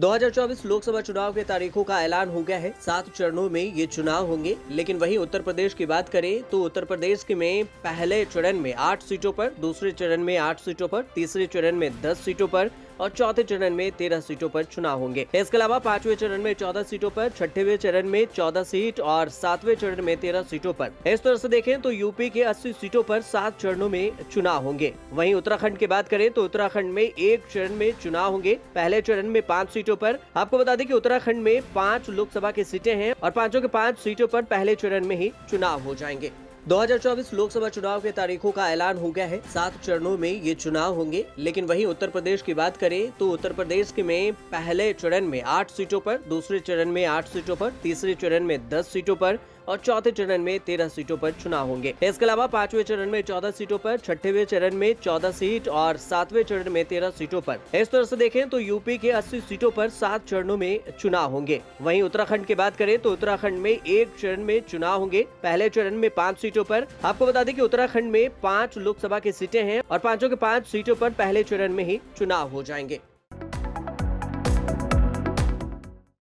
2024 लोकसभा चुनाव के तारीखों का ऐलान हो गया है। 7 चरणों में ये चुनाव होंगे। लेकिन वहीं उत्तर प्रदेश की बात करें तो उत्तर प्रदेश के में पहले चरण में 8 सीटों पर, दूसरे चरण में 8 सीटों पर, तीसरे चरण में 10 सीटों पर और चौथे चरण में 13 सीटों पर चुनाव होंगे। इसके अलावा 5वें चरण में 14 सीटों पर, 6वें चरण में 14 सीट और 7वें चरण में 13 सीटों पर। इस तरह से देखें तो यूपी के 80 सीटों पर 7 चरणों में चुनाव होंगे। वहीं उत्तराखंड की बात करें तो उत्तराखंड में 1 चरण में चुनाव होंगे। पहले चरण में 5 सीटों पर। आपको बता दें कि उत्तराखंड में 5 लोकसभा की सीटें हैं और 5 के 5 सीटों पर पहले चरण में ही चुनाव हो जाएंगे। 2024 लोकसभा चुनाव के तारीखों का ऐलान हो गया है। 7 चरणों में ये चुनाव होंगे। लेकिन वहीं उत्तर प्रदेश की बात करें तो उत्तर प्रदेश के में पहले चरण में 8 सीटों पर, दूसरे चरण में 8 सीटों पर, तीसरे चरण में 10 सीटों पर और चौथे चरण में 13 सीटों पर चुनाव होंगे। इसके अलावा 5वें चरण में 14 सीटों पर, 6वें चरण में 14 सीट और 7वें चरण में 13 सीटों पर। इस तरह से देखें तो यूपी के 80 सीटों पर 7 चरणों में चुनाव होंगे। वहीं उत्तराखंड की बात करें तो उत्तराखंड में 1 चरण में चुनाव होंगे। पहले चरण में 5 सीटों पर। आपको बता दें कि उत्तराखंड में 5 लोकसभा की सीटें हैं और 5 के 5 सीटों पर पहले चरण में ही चुनाव हो जाएंगे।